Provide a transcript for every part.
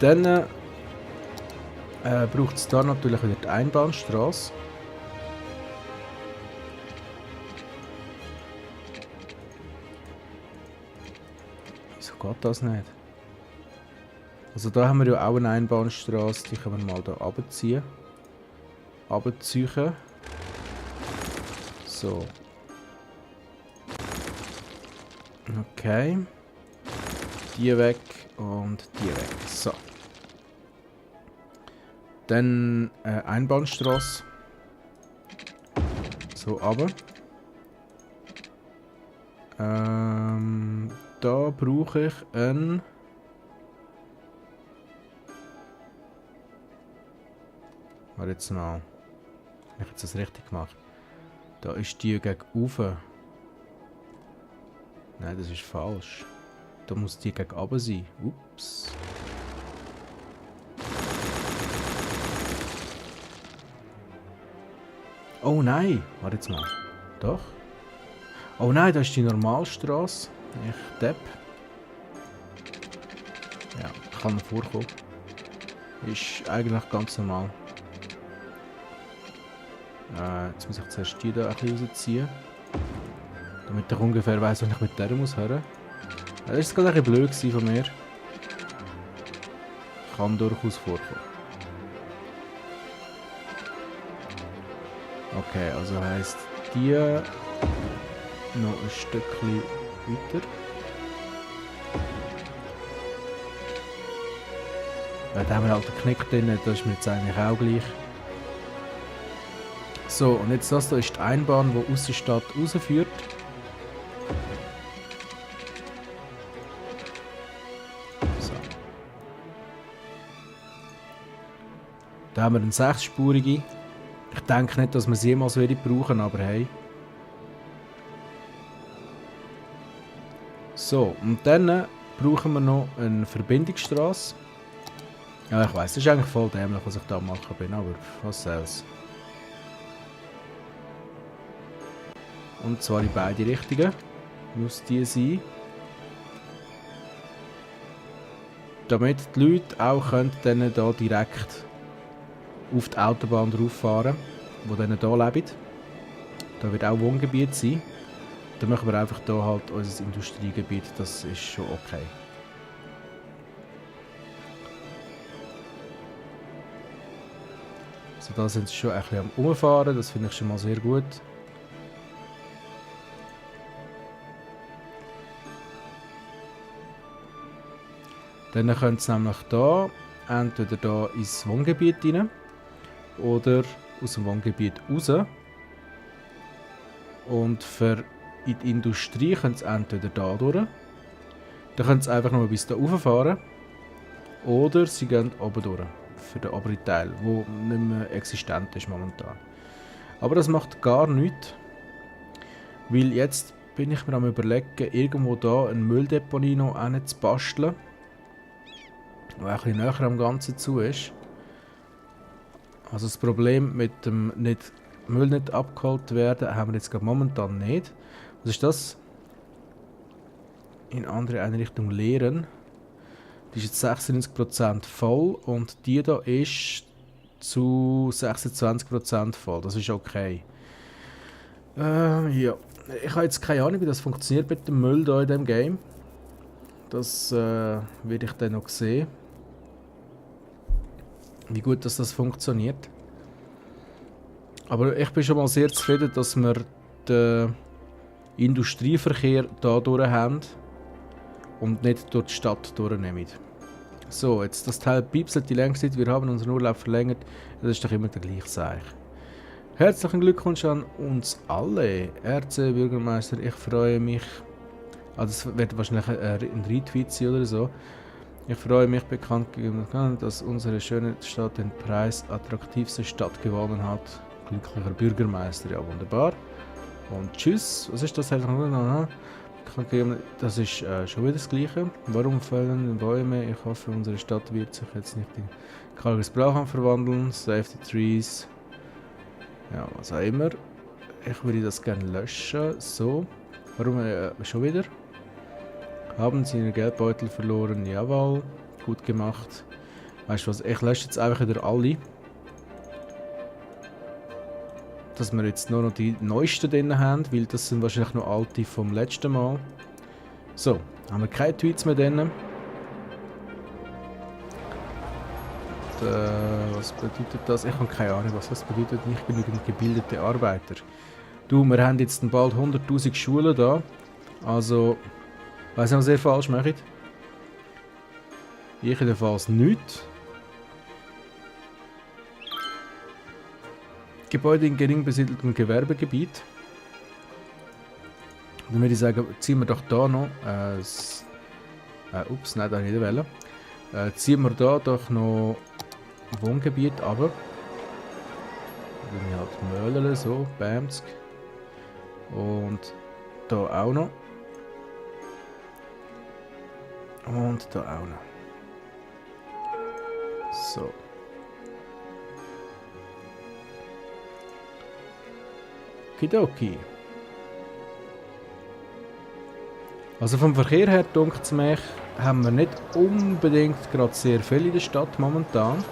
Dann braucht es da natürlich wieder die Einbahnstraße. Wieso geht das nicht? Also da haben wir ja auch eine Einbahnstraße, die können wir mal da runterziehen. Runterziehen. So. Okay. Die weg und die weg. So. Dann Einbahnstraße. So, runter. Da brauche ich einen... Warte jetzt mal. Habe ich jetzt das richtig gemacht? Da ist die gegen oben. Nein, das ist falsch. Da muss die gegen oben sein. Ups. Oh nein! Warte jetzt mal. Doch. Oh nein, das ist die Normalstraße. Ich depp. Ja, kann mir vorkommen. Ist eigentlich ganz normal. Jetzt muss ich zuerst die da ein bisschen rausziehen. Damit ich ungefähr weiss, was ich mit der muss hören. Das ist gerade ein bisschen blöd von mir. Kann durchaus vorkommen. Okay, also heisst die noch ein Stückchen weiter. Da haben wir halt den Knick drin, das ist mir jetzt eigentlich auch gleich. So, und jetzt das hier ist die Einbahn, die aus der Stadt rausführt. So. Da haben wir eine 6-spurige. Ich denke nicht, dass wir sie jemals wieder brauchen, aber hey. So, und dann brauchen wir noch eine Verbindungsstraße. Ja, ich weiss, das ist eigentlich voll dämlich, was ich da machen bin, aber was soll's. Und zwar in beide Richtungen muss die sein. Damit die Leute auch dann da direkt auf die Autobahn drauf fahren, die dann hier leben. Da wird auch Wohngebiet sein. Dann machen wir einfach hier halt unser Industriegebiet, das ist schon okay. So, da sind sie schon ein bisschen am Umfahren, das finde ich schon mal sehr gut. Dann können sie nämlich hier entweder hier ins Wohngebiet rein oder aus dem Wohngebiet raus. Und für in die Industrie können sie entweder hier durch. Dann können sie einfach nur bis hier rauffahren. Oder sie gehen oben durch. Für den oberen Teil, der nicht mehr existent ist momentan. Aber das macht gar nichts. Weil jetzt bin ich mir am Überlegen, irgendwo hier eine Mülldeponie noch zu basteln. Die ein bisschen näher am Ganzen zu ist. Also das Problem mit dem Müll nicht abgeholt werden, haben wir jetzt gerade momentan nicht. Was ist das? In andere Einrichtung leeren. Die ist jetzt 96% voll und die da ist zu 26% voll. Das ist okay. Ja. Ich habe jetzt keine Ahnung, wie das funktioniert mit dem Müll hier in diesem Game. Das werde ich dann noch sehen. Wie gut das funktioniert. Aber ich bin schon mal sehr zufrieden, dass wir den Industrieverkehr hier durch haben und nicht durch die Stadt durchnehmen. So, jetzt das Teil piepselt die Längste, wir haben unseren Urlaub verlängert. Das ist doch immer der gleiche Seich. Herzlichen Glückwunsch an uns alle, RC-Bürgermeister. Ich freue mich. Das wird wahrscheinlich ein Retweet sein oder so. Ich freue mich, bekannt gegeben, dass unsere schöne Stadt den Preis attraktivste Stadt gewonnen hat. Glücklicher Bürgermeister, ja wunderbar. Und tschüss, was ist das? Das ist schon wieder das Gleiche. Warum fällen Bäume? Ich hoffe, unsere Stadt wird sich jetzt nicht in karges Brauchland verwandeln. Save the trees. Ja, was auch immer. Ich würde das gerne löschen. So. Warum schon wieder? Haben Sie Ihren Geldbeutel verloren? Jawohl. Gut gemacht. Weißt du was, ich lösche jetzt einfach wieder alle. Dass wir jetzt nur noch die neuesten drin haben, weil das sind wahrscheinlich noch alte vom letzten Mal. So, haben wir keine Tweets mehr drin. Was bedeutet das? Ich habe keine Ahnung, was das bedeutet. Nicht genügend gebildete Arbeiter. Du, wir haben jetzt bald 100'000 Schulen da. Also, weiss nicht, was ihr falsch macht. Ich jedenfalls nichts. Gebäude in gering besiedeltem Gewerbegebiet. Dann würde ich sagen, ziehen wir doch da noch ups, nein, da nicht wählen. Ziehen wir da doch noch Wohngebiet runter. Dann halt Möhlen, so, Bamsk. Und da auch noch. Und da auch noch. So. Okidoki. Also vom Verkehr her, denkt es mich, haben wir nicht unbedingt gerade sehr viel in der Stadt momentan.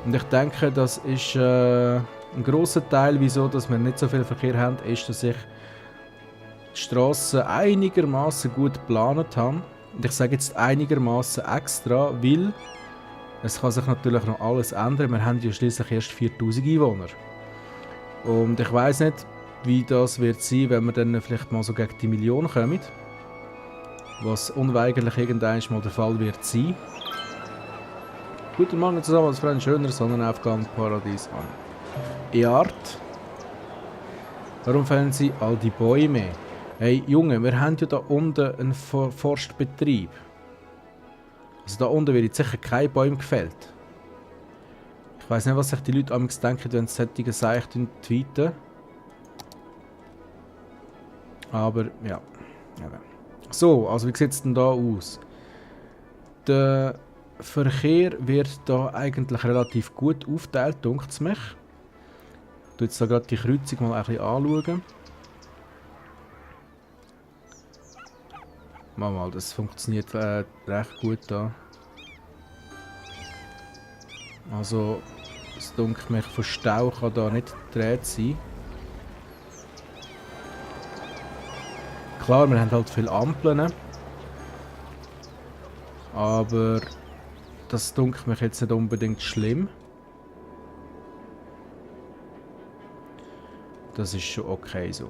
Und ich denke, das ist ein grosser Teil, wieso dass wir nicht so viel Verkehr haben, ist, dass ich die Strassen einigermaßen gut geplant habe. Und ich sage jetzt einigermaßen extra, weil es kann sich natürlich noch alles ändern. Wir haben ja schließlich erst 4000 Einwohner. Und ich weiss nicht, wie das wird sein, wenn wir dann vielleicht mal so gegen die Million kommen. Was unweigerlich irgendwann mal der Fall wird sein. Guten Morgen zusammen, es war ein schöner Sonnenaufgang Paradies an. Eart. Warum fällen Sie all die Bäume? Hey Junge, wir haben ja da unten einen Forstbetrieb. Also da unten wird sicher kein Baum gefällt. Ich weiss nicht, was sich die Leute amigs denken, wenn sie solche Sachen tweeten. Aber ja. So, also wie sieht es denn da aus? Der Verkehr wird da eigentlich relativ gut aufgeteilt, denkt es mich. Ich tue jetzt da gerade die Kreuzung mal ein bisschen anschauen. Mal, das funktioniert recht gut da. Also, es dunkelt mich, von Stau kann da nicht gedreht sein. Klar, wir haben halt viele Ampeln. Aber das dunkelt mich jetzt nicht unbedingt schlimm. Das ist schon okay so.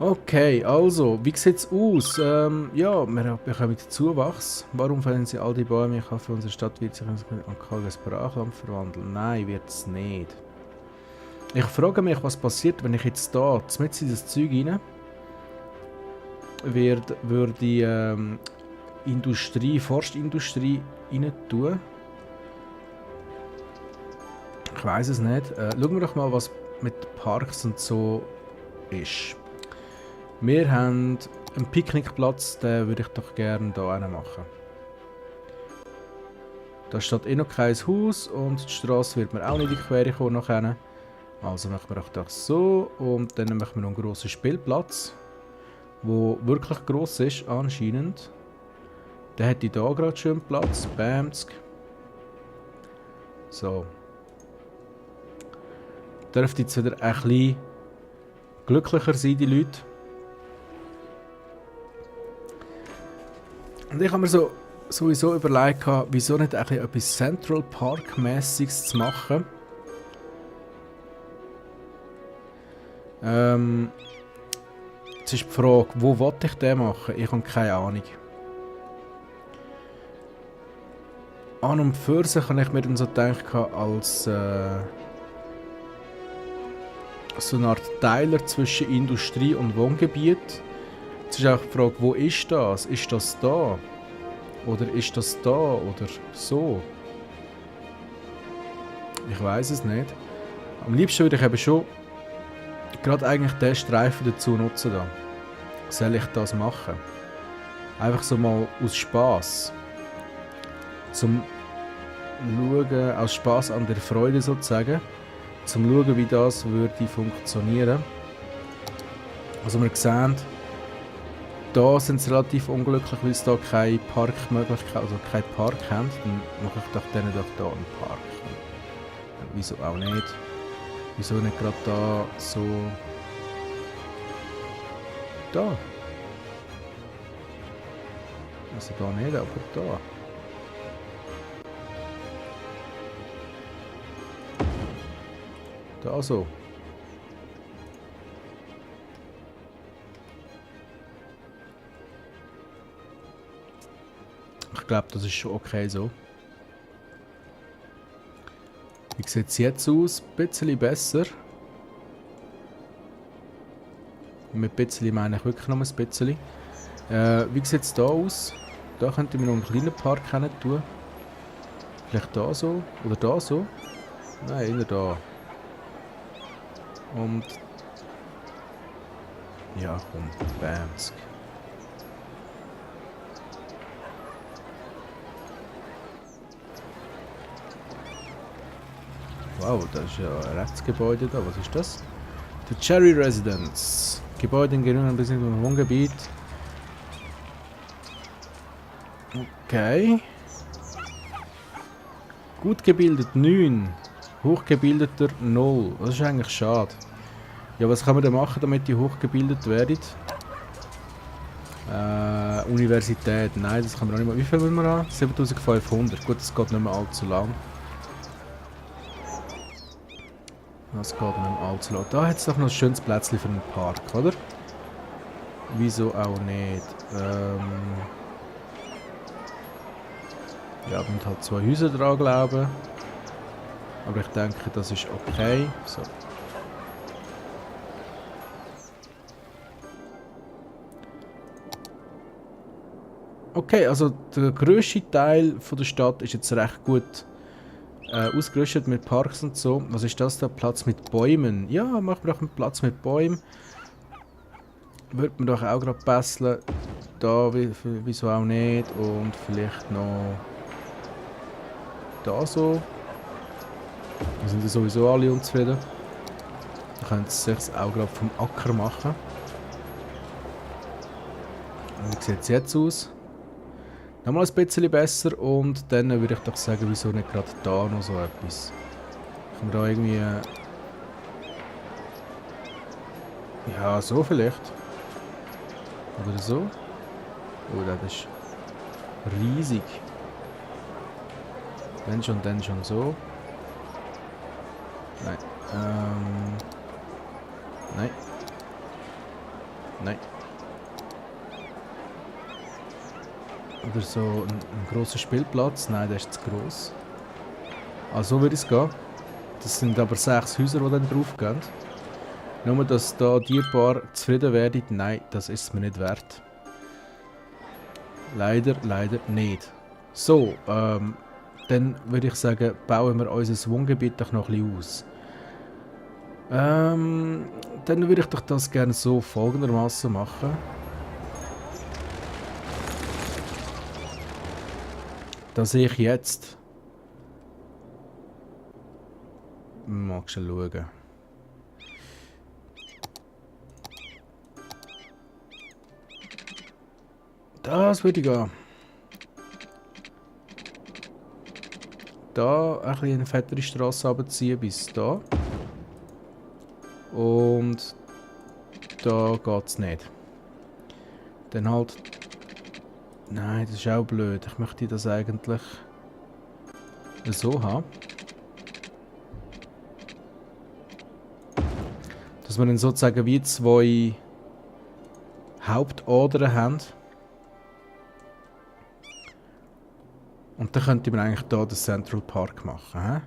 Okay, also, wie sieht es aus? Ja, wir bekommen Zuwachs. Warum fällen Sie all die Bäume? Ich hoffe, unsere Stadt wird sich in ein karges Brachland verwandeln. Nein, wird es nicht. Ich frage mich, was passiert, wenn ich jetzt da mit in das Zeug rein würde die Forstindustrie rein tun. Ich weiß es nicht. Schauen wir doch mal, was mit Parks und so ist. Wir haben einen Picknickplatz, den würde ich doch gerne hier machen. Da steht eh noch kein Haus und die Straße wird mir auch nicht in die Quere kommen nachher. Also machen wir auch das so und dann machen wir noch einen grossen Spielplatz, der wirklich gross ist anscheinend. Der hätte hier gerade schön Platz, Bamsk. So. Dürfte jetzt wieder ein bisschen glücklicher sein, die Leute. Und ich habe mir sowieso überlegt, wieso nicht etwas Central Park-mäßiges zu machen. Jetzt ist die Frage, wo will ich den machen? Ich habe keine Ahnung. An und für sich habe ich mir dann so gedacht, als so eine Art Teiler zwischen Industrie und Wohngebiet. Jetzt ist auch die Frage, wo ist das? Ist das da? Oder ist das da? Oder so? Ich weiß es nicht. Am liebsten würde ich eben schon gerade eigentlich den Streifen dazu nutzen. Da. Soll ich das machen? Einfach so mal aus Spass. Zum Schauen, aus Spass an der Freude sozusagen. Zum Schauen, wie das würde funktionieren. Also wir sehen, Da sind sie relativ unglücklich, weil sie da keine Parkmöglichkeit, also keinen Park haben. Dann mache ich doch denen doch da einen Park. Wieso auch nicht? Wieso nicht gerade da so... Da? Also da nicht, aber da. Da so. Ich glaube, das ist schon okay so. Wie sieht es jetzt aus? Ein bisschen besser. Mit ein bisschen meine ich wirklich noch ein bisschen. Wie sieht es da aus? Da könnte ich mir noch einen kleinen Park hin tun. Vielleicht da so? Oder da so? Nein, eher da. Und... Ja, komm. Bamsk. Wow, das ist ja ein Rechtsgebäude da. Was ist das? The Cherry Residence. Gebäude in genügend bis im Wohngebiet. Okay. Gut gebildet 9. Hochgebildeter 0. Das ist eigentlich schade. Ja, was kann man denn machen, damit die hochgebildet werden? Universität. Nein, das kann man auch nicht mehr. Wie viel will man haben? 7500. Gut, das geht nicht mehr allzu lang. Das geht nicht mehr allzu lang. Da hat es doch noch ein schönes Plätzchen für einen Park, oder? Wieso auch nicht? Ja, und halt 2 Häuser dran, glaube ich. Aber ich denke, das ist okay. So. Okay, also der grösste Teil von der Stadt ist jetzt recht gut ausgerüstet mit Parks und so. Was ist das da? Platz mit Bäumen. Ja, machen wir doch einen Platz mit Bäumen. Würde man doch auch gerade basteln. Da, wieso auch nicht. Und vielleicht noch da so. Da sind ja sowieso alle unzufrieden. Da können sie sich auch gerade vom Acker machen. Und wie sieht es jetzt aus? Nochmal ein bisschen besser und dann würde ich doch sagen, wieso nicht gerade da noch so etwas. Können wir da irgendwie... Ja, so vielleicht. Oder so. Oh, das ist riesig. Dann schon so. Nein. Nein. Nein. Oder so ein grosser Spielplatz. Nein, der ist zu gross. Also so würde es gehen. Das sind aber 6 Häuser, die dann drauf gehen. Nur, dass da die paar zufrieden werden, nein, das ist es mir nicht wert. Leider nicht. So, dann würde ich sagen, bauen wir unser Wohngebiet doch noch ein bisschen aus. Dann würde ich doch das gerne so folgendermaßen machen. Da sehe ich jetzt. Magst du schauen? Das würde ich gehen. Da ein bisschen eine fettere Straße runterziehen bis da. Und da geht es nicht. Dann halt. Nein, das ist auch blöd. Ich möchte das eigentlich so haben. Dass wir dann sozusagen wie 2 Hauptadern haben. Und dann könnte man eigentlich hier den Central Park machen. He?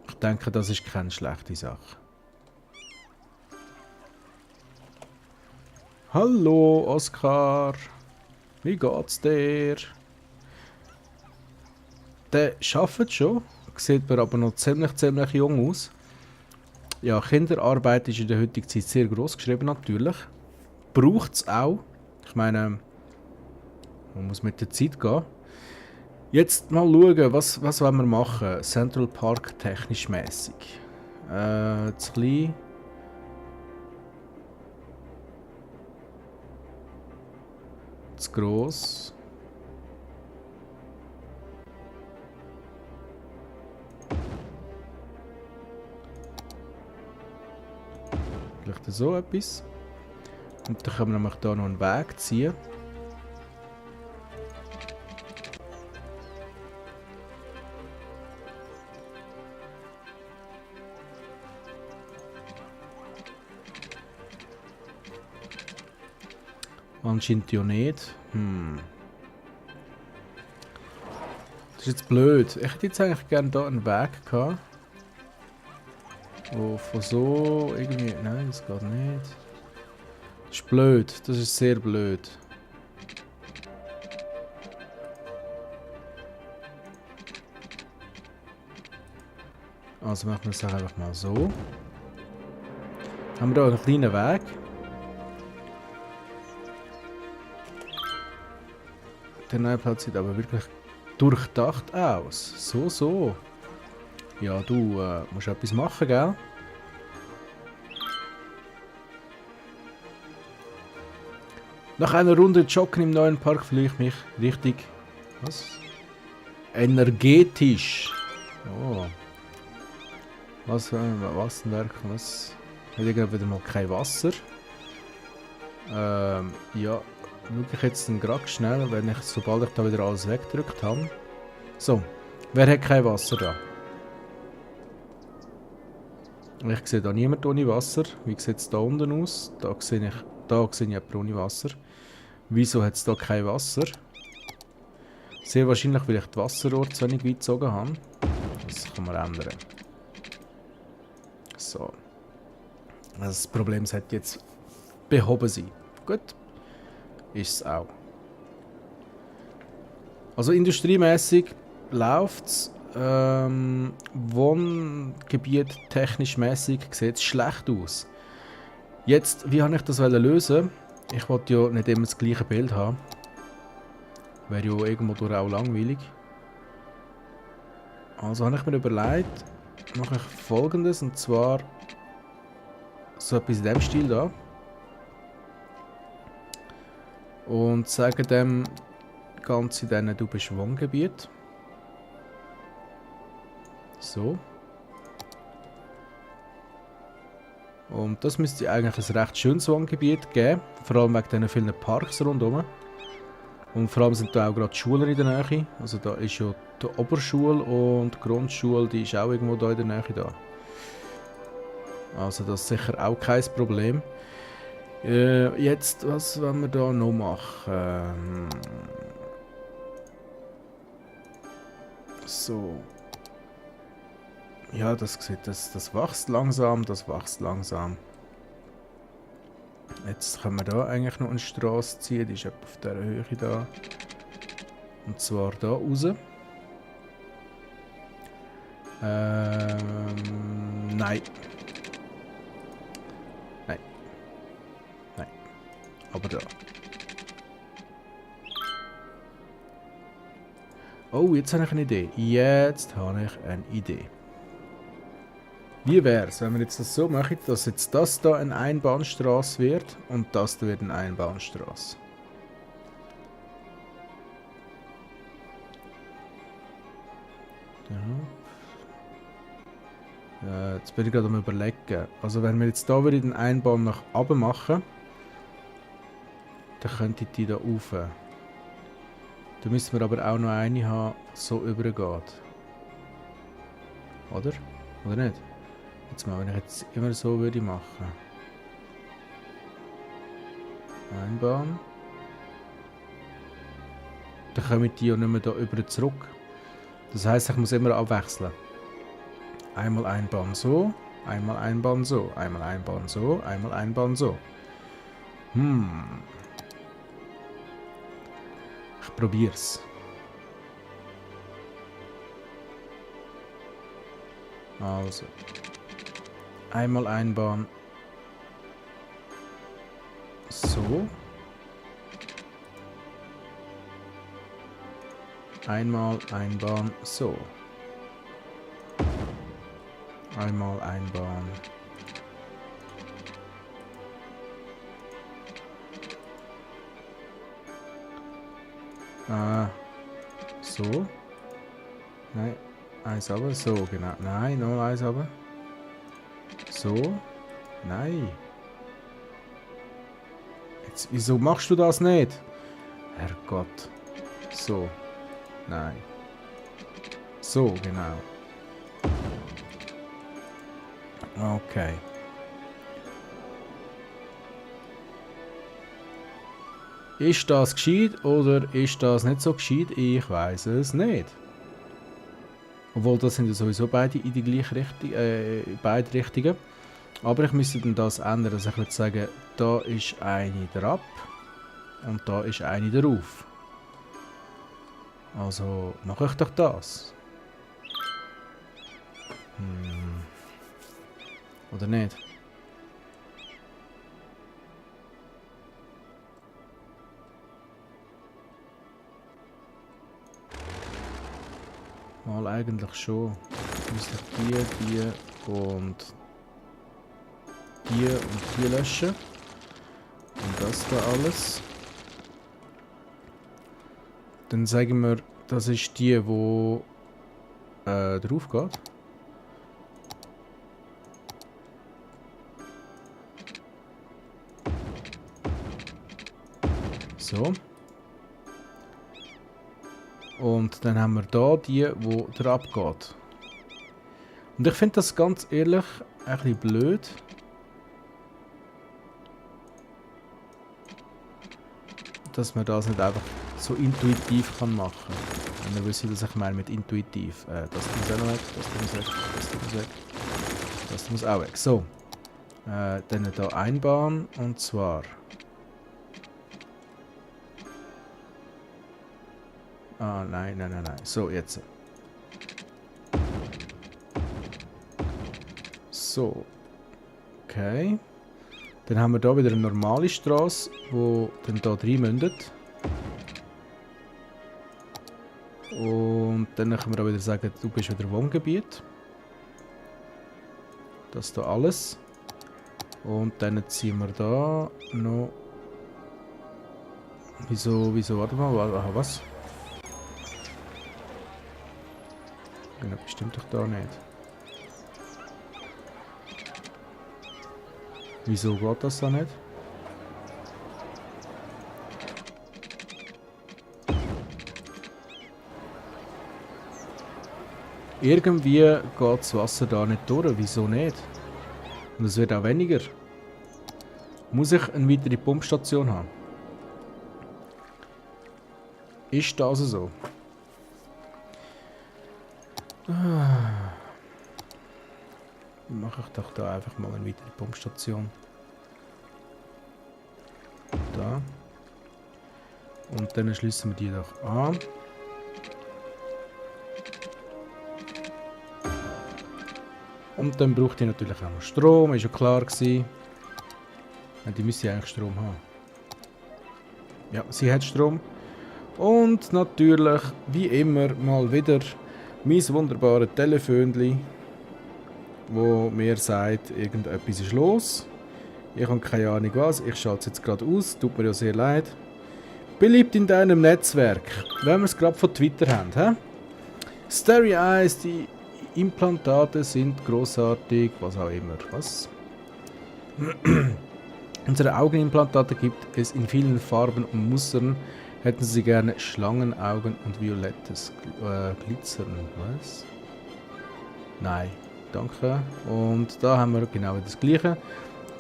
Ich denke, das ist keine schlechte Sache. Hallo Oskar, wie geht's dir? Der arbeitet schon, sieht mir aber noch ziemlich jung aus. Ja, Kinderarbeit ist in der heutigen Zeit sehr gross geschrieben natürlich. Braucht es auch. Ich meine, man muss mit der Zeit gehen. Jetzt mal schauen, was wollen wir machen? Central Park technisch mäßig. Zu klein. zu gross. Vielleicht so etwas. Und dann können wir nämlich hier noch einen Weg ziehen. Anscheinend ja nicht. Das ist jetzt blöd. Ich hätte jetzt eigentlich gerne hier einen Weg gehabt. Oh, von so irgendwie... Nein, das geht nicht. Das ist blöd. Das ist sehr blöd. Also machen wir es einfach mal so. Haben wir hier einen kleinen Weg. Der neue Platz sieht aber wirklich durchdacht aus. So. Ja, du musst etwas machen, gell? Nach einer Runde Joggen im neuen Park fühle ich mich richtig... Was? Energetisch. Oh. Was für ein Wasserwerk? Was? Hat irgendwie wieder mal kein Wasser. Ja. Schaue ich jetzt gerade schnell, wenn ich, sobald ich da wieder alles weggedrückt habe. So. Wer hat kein Wasser da? Ich sehe da niemand ohne Wasser. Wie sieht es da unten aus? Da sehe ich jemanden ohne Wasser. Wieso hat es da kein Wasser? Sehr wahrscheinlich, weil ich die Wasserrohre zu wenig weit gezogen habe. Das kann man ändern. So. Das Problem sollte jetzt behoben sein. Gut. Ist es auch. Also industriemäßig läuft es. Wohngebiet technisch mäßig sieht es schlecht aus. Jetzt, wie habe ich das lösen? Ich wollte ja nicht immer das gleiche Bild haben. Wäre ja irgendwo durch auch langweilig. Also habe ich mir überlegt, mache ich Folgendes, und zwar so etwas in dem Stil da. Und sage dem Ganzen dann, du bist Wohngebiet. So. Und das müsste eigentlich ein recht schönes Wohngebiet geben. Vor allem wegen diesen vielen Parks rundherum. Und vor allem sind da auch gerade Schulen in der Nähe. Also da ist ja die Oberschule und die Grundschule, die ist auch irgendwo da in der Nähe da. Also das ist sicher auch kein Problem. Jetzt, was wollen wir da noch machen? So. Ja, das wächst langsam, Jetzt können wir da eigentlich noch eine Straße ziehen, die ist etwa auf dieser Höhe da. Und zwar da raus. Nein. Nein. Aber da. Oh, jetzt habe ich eine Idee. Wie wäre es, wenn wir jetzt das so machen, dass jetzt das da eine Einbahnstraße wird und das da wird eine Einbahnstraße? Ja. Jetzt bin ich gerade am Überlegen. Also wenn wir jetzt da wieder den Einbahn nach oben machen, dann könnte ich die da rauf. Da müssen wir aber auch noch eine haben, so übergeht. Oder? Oder nicht? Jetzt mal, wenn ich jetzt immer so würde machen. Einbahn. Dann kommen die ja nicht mehr da über zurück. Das heisst, ich muss immer abwechseln. Einmal Einbahn so, einmal Einbahn so, einmal Einbahn so, einmal Einbahn so. Ich probier's. Also. Einmal Einbahn. So. Einmal Einbahn. So. Einmal Einbahn. So. Nein, eins aber. So, genau. Nein, noch eins aber. So. Nein. Jetzt, wieso machst du das nicht? Herrgott. So. Nein. So, genau. Okay. Ist das gescheit oder ist das nicht so gescheit? Ich weiß es nicht. Obwohl, das sind ja sowieso beide in die gleiche Richtung, beide Richtungen. Aber ich müsste dann das ändern. Also ich würde sagen, da ist eine drauf und da ist eine drauf. Also mache ich doch das. Oder nicht? Mal eigentlich schon. Müsste ich die und die löschen. Und das da alles. Dann sagen wir, das ist die, wo drauf geht. So. Und dann haben wir da die, wo drauf geht. Und ich finde das ganz ehrlich ein bisschen blöd. Dass man das nicht einfach so intuitiv kann machen kann. Wenn ihr wisst, was ich meine mit intuitiv. Das muss auch noch weg, das muss weg, das muss weg. Das muss auch weg. So. Dann da einbauen und zwar. Ah, nein, nein, nein, nein. So, jetzt. So. Okay. Dann haben wir da wieder eine normale Straße, die dann da rein mündet. Und dann können wir auch wieder sagen, du bist wieder Wohngebiet. Das da alles. Und dann ziehen wir da noch. Wieso, warte mal, aha, was? Genau, bestimmt doch da nicht. Wieso geht das da nicht? Irgendwie geht das Wasser da nicht durch. Wieso nicht? Und es wird auch weniger. Muss ich eine weitere Pumpstation haben? Ist das so? Mache ich doch da einfach mal eine weitere Pumpstation. Da. Und dann schließen wir die doch an. Und dann braucht die natürlich auch noch Strom, ist ja klar gewesen. Ja, die müsste eigentlich Strom haben. Ja, sie hat Strom. Und natürlich, wie immer, mal wieder mein wunderbares Telefonli, wo mir sagt, irgendetwas ist los. Ich habe keine Ahnung was, ich schalte es jetzt gerade aus, tut mir ja sehr leid. Beliebt in deinem Netzwerk, wenn wir es gerade von Twitter haben. He? Starry Eyes, die Implantate sind großartig, was auch immer. Was? Unsere Augenimplantate gibt es in vielen Farben und Mustern. Hätten Sie gerne Schlangenaugen und violettes Glitzern. Was? Nein, danke. Und da haben wir genau das gleiche.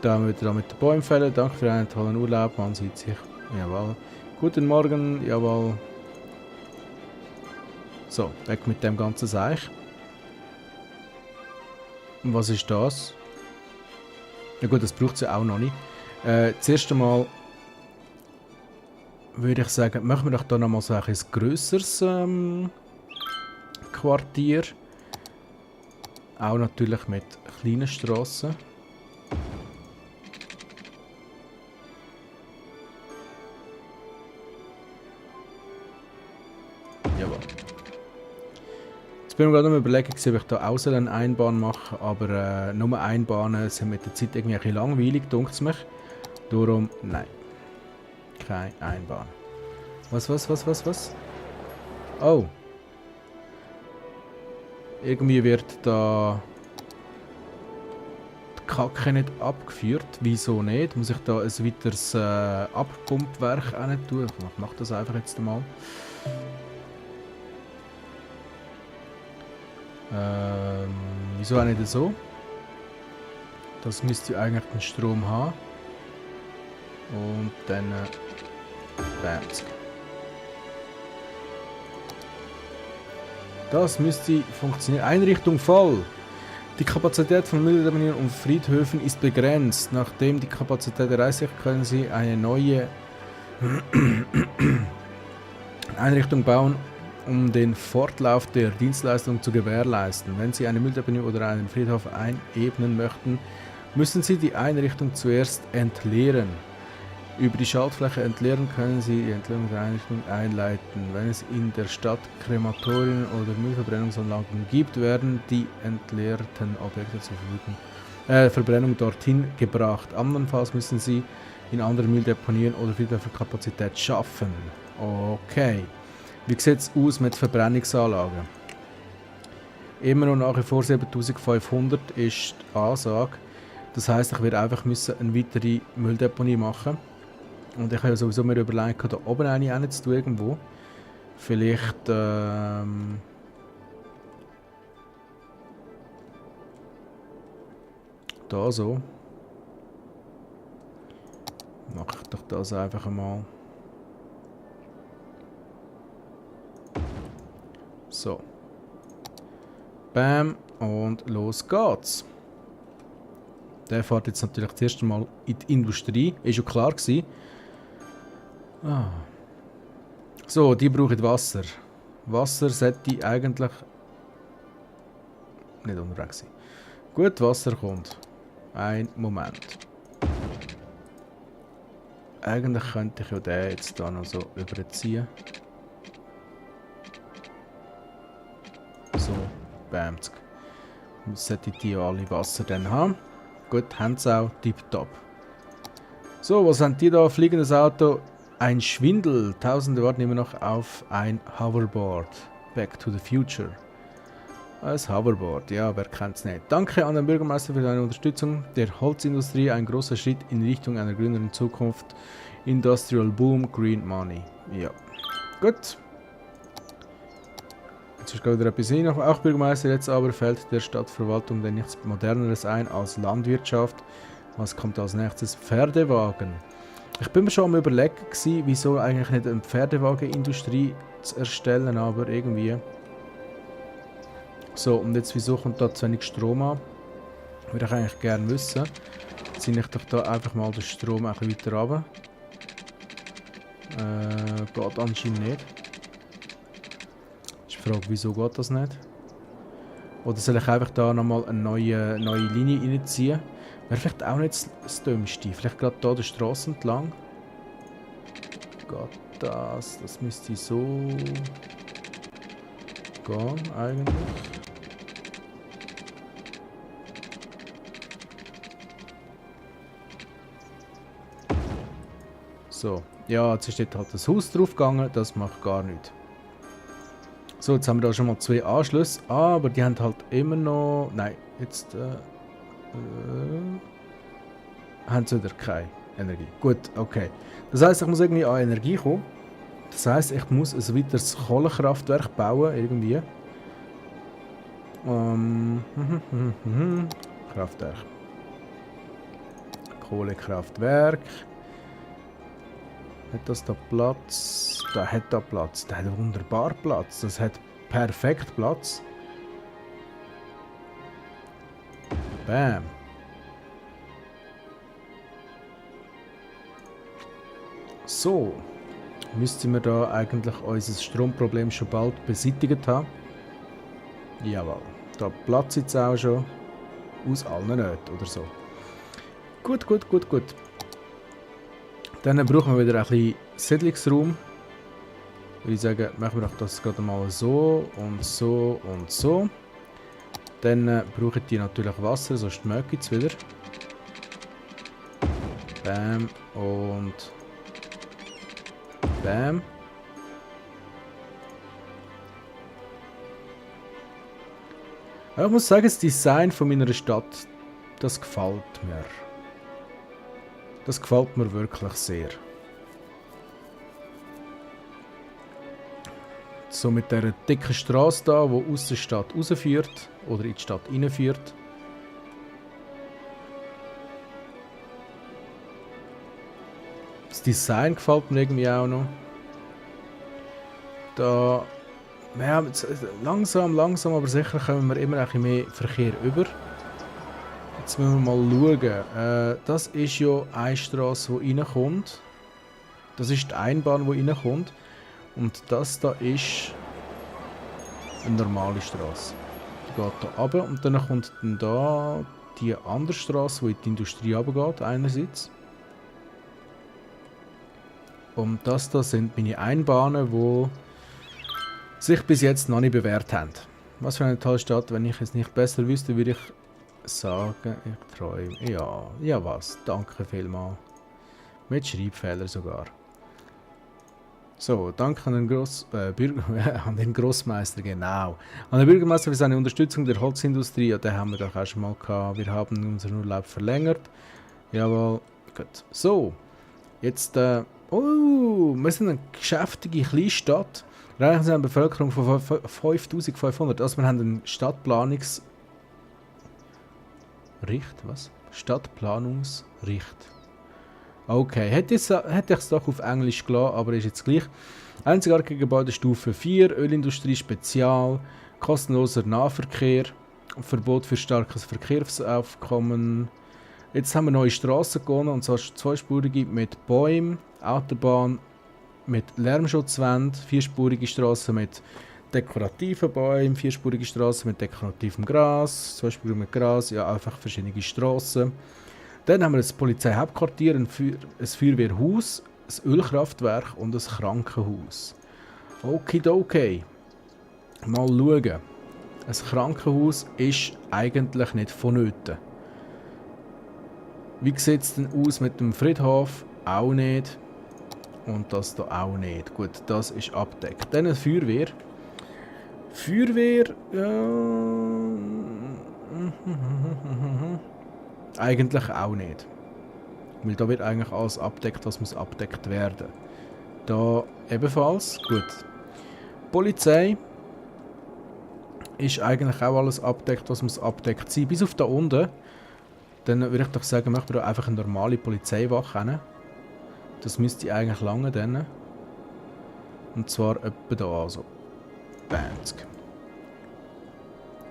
Da haben wir wieder mit den Bäumen. Danke für einen tollen Urlaub. Man sieht sich. Jawohl. Guten Morgen. Jawohl. So, weg mit dem ganzen Seich. Und was ist das? Ja gut, das braucht sie auch noch nicht. Zuerst einmal würde ich sagen, machen wir doch da nochmal so ein grösseres Quartier. Auch natürlich mit kleinen Strassen. Jawohl. Jetzt bin ich mir gerade noch überlegen, ob ich da auch eine Einbahn mache, aber nur Einbahnen sind mit der Zeit irgendwie ein bisschen langweilig, denkt es mich. Darum, nein. Keine Einbahn. Was? Oh. Irgendwie wird da die Kacke nicht abgeführt. Wieso nicht? Muss ich da ein weiteres Abpumpwerk tun? Ich mach das einfach jetzt mal. Wieso auch nicht so? Das müsste eigentlich den Strom haben. Und dann bam's. Das müsste funktionieren. Einrichtung voll. Die Kapazität von Mülldeponien und Friedhöfen ist begrenzt. Nachdem die Kapazität erreicht ist, können Sie eine neue Einrichtung bauen, um den Fortlauf der Dienstleistung zu gewährleisten. Wenn Sie eine Mülldeponie oder einen Friedhof einebnen möchten, müssen Sie die Einrichtung zuerst entleeren. Über die Schaltfläche entleeren können Sie die Entleerung der Einrichtung einleiten. Wenn es in der Stadt Krematorien oder Müllverbrennungsanlagen gibt, werden die entleerten Objekte zur Verbrennung dorthin gebracht. Andernfalls müssen Sie in anderen Mülldeponien oder Friedhöfen Kapazität schaffen. Okay. Wie sieht es aus mit Verbrennungsanlagen? Immer noch nach wie vor 7500 ist die Ansage. Das heisst, ich werde einfach eine weitere Mülldeponie machen. Und ich habe ja sowieso mir überlegt, da oben eine hinzutun irgendwo. Vielleicht da so. Mache ich doch das einfach einmal. So. Bam. Und los geht's. Der fährt jetzt natürlich das erste Mal in die Industrie. Ist ja klar gewesen. Ah. So, die brauchen Wasser. Wasser sollte eigentlich nicht unterwegs sein. Gut, Wasser kommt. Ein Moment. Eigentlich könnte ich ja den jetzt da noch so überziehen. So, bamsk. Sollte die ja alle Wasser dann haben. Gut, haben sie auch, tipptopp. So, was haben die da? Fliegendes Auto. Ein Schwindel. Tausende warten immer noch auf ein Hoverboard. Back to the Future. Ein Hoverboard, ja, wer kennt es nicht. Danke an den Bürgermeister für seine Unterstützung der Holzindustrie. Ein großer Schritt in Richtung einer grüneren Zukunft. Industrial Boom, Green Money. Ja, gut. Jetzt ist gerade wieder etwas hin. Auch Bürgermeister, jetzt aber fällt der Stadtverwaltung denn nichts Moderneres ein als Landwirtschaft. Was kommt als nächstes? Pferdewagen. Ich bin mir schon am Überlegen gewesen, wieso eigentlich nicht eine Pferdewagenindustrie zu erstellen, aber irgendwie. So, und jetzt wieso kommt da zu wenig Strom an? Würde ich eigentlich gerne wissen. Ziehe ich doch da einfach mal den Strom ein bisschen weiter runter. Geht anscheinend nicht. Ist die Frage, wieso geht das nicht? Oder soll ich einfach da nochmal eine neue Linie reinziehen? Wäre vielleicht auch nicht das Dümmste. Vielleicht gerade hier die Straße entlang. Geht das? Das müsste so gehen eigentlich. So. Ja, jetzt ist dort halt das Haus drauf gegangen. Das macht gar nichts. So, jetzt haben wir da schon mal 2 Anschlüsse. Aber die haben halt immer noch... Nein, jetzt... haben sie wieder keine Energie. Gut, okay. Das heisst, ich muss irgendwie an Energie kommen. Das heisst, ich muss ein weiteres Kohlekraftwerk bauen, irgendwie. Kraftwerk. Kohlekraftwerk. Hat das da Platz? Da hat da Platz. Da hat wunderbar Platz. Das hat perfekt Platz. Bam. So. Müssten wir da eigentlich unser Stromproblem schon bald beseitigt haben. Jawohl. Da Platz jetzt auch schon. Aus allen Nöten oder so. Gut. Dann brauchen wir wieder ein bisschen Siedlungsraum. Würde ich sagen, machen wir doch das gerade mal so und so und so. Dann brauchen die natürlich Wasser, sonst mögen es wieder. Bam und Bam. Ja, ich muss sagen, das Design von meiner Stadt, das gefällt mir. Das gefällt mir wirklich sehr. So mit dieser dicken Straße da, die aus der Stadt rausführt oder in die Stadt reinführt. Das Design gefällt mir irgendwie auch noch. Da, ja, langsam, aber sicher kommen wir immer ein bisschen mehr Verkehr über. Jetzt müssen wir mal schauen. Das ist ja eine Straße, die reinkommt. Das ist die Einbahn, die reinkommt. Und das da ist eine normale Straße. Die geht hier runter und dann kommt dann da die andere Straße, die in die Industrie runtergeht, einerseits. Und das da sind meine Einbahnen, die sich bis jetzt noch nicht bewährt haben. Was für eine tolle Stadt, wenn ich es nicht besser wüsste, würde ich sagen, ich träume. Ja was, danke vielmals. Mit Schreibfehler sogar. So, danke an den Grossmeister, genau. An den Bürgermeister für seine Unterstützung der Holzindustrie, ja, den haben wir doch auch schon mal gehabt. Wir haben unseren Urlaub verlängert. Jawohl, gut. So, jetzt, wir sind eine geschäftige kleine Stadt. Wir haben eine Bevölkerung von 5500. Also wir haben einen Stadtplanungsricht, was? Stadtplanungsricht. Okay, hätte ich es doch auf Englisch gelassen, aber ist jetzt gleich. Einzigartige Gebäudestufe 4, Ölindustrie Spezial, kostenloser Nahverkehr, Verbot für starkes Verkehrsaufkommen. Jetzt haben wir neue Straßen gewonnen, und zwar zweispurige mit Bäumen, Autobahn mit Lärmschutzwand, vierspurige Straßen mit dekorativen Bäumen, vierspurige Straßen mit dekorativem Gras, zweispurige mit Gras, ja einfach verschiedene Straßen. Dann haben wir ein Polizeihauptquartier, ein Feuerwehrhaus, ein Ölkraftwerk und ein Krankenhaus. Okay. Mal schauen. Ein Krankenhaus ist eigentlich nicht vonnöten. Wie sieht es denn aus mit dem Friedhof? Auch nicht. Und das hier auch nicht. Gut, das ist abgedeckt. Dann eine Feuerwehr. Eigentlich auch nicht. Weil da wird eigentlich alles abdeckt, was muss abdeckt werden. Da ebenfalls. Gut. Polizei ist eigentlich auch alles abdeckt, was muss abdeckt sein. Bis auf da unten. Dann würde ich doch sagen, machen wir da einfach eine normale Polizeiwache hin. Das müsste eigentlich lange dann. Und zwar etwa da, also 20.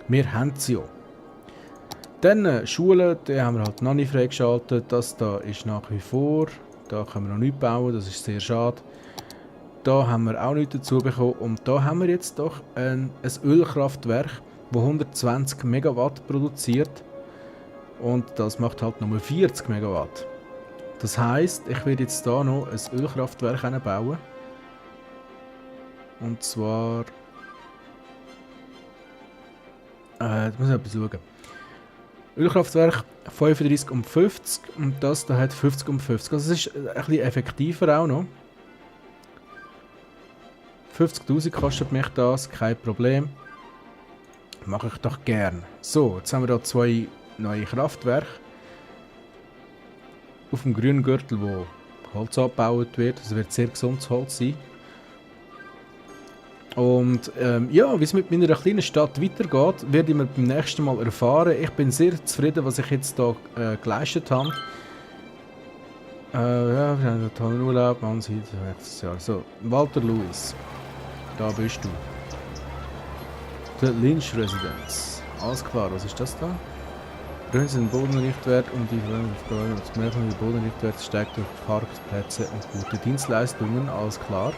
Wir haben sie ja. Dann Schulen, die haben wir halt noch nicht freigeschaltet. Das da ist nach wie vor. Da können wir noch nichts bauen, das ist sehr schade. Da haben wir auch nichts dazu bekommen. Und da haben wir jetzt doch ein Ölkraftwerk, das 120 Megawatt produziert. Und das macht halt nur 40 Megawatt. Das heisst, ich werde jetzt hier noch ein Ölkraftwerk bauen. Und zwar... jetzt muss ich etwas schauen. Ölkraftwerk 35 um 50 und das da hat 50 um 50. Also es ist ein bisschen effektiver auch noch. 50'000 kostet mich das, kein Problem. Mache ich doch gern. So, jetzt haben wir hier zwei neue Kraftwerke. Auf dem grünen Gürtel, wo Holz abgebaut wird. Das wird sehr gesundes Holz sein. Und ja, wie es mit meiner kleinen Stadt weitergeht, werde ich mir beim nächsten Mal erfahren. Ich bin sehr zufrieden, was ich jetzt hier geleistet habe. Ja, wir haben einen tollen Urlaub, man sieht nächstes Jahr. So, Walter Lewis, da bist du. The Lynch Residence. Alles klar, was ist das da? Erhöhen Sie den Bodenrichtwert und die Verwendung zu merken, der Bodenrichtwert steigt durch Parkplätze und gute Dienstleistungen. Alles klar.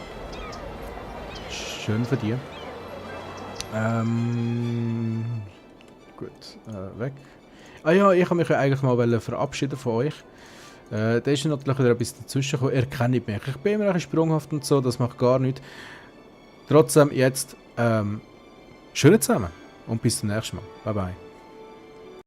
Schön für dich. Gut, weg. Ah ja, ich habe mich ja eigentlich mal verabschieden von euch. Da ist natürlich wieder ein bisschen dazwischen gekommen. Er kennt mich. Ich bin immer ein bisschen sprunghaft und so, das macht gar nichts. Trotzdem jetzt schön zusammen und bis zum nächsten Mal. Bye bye.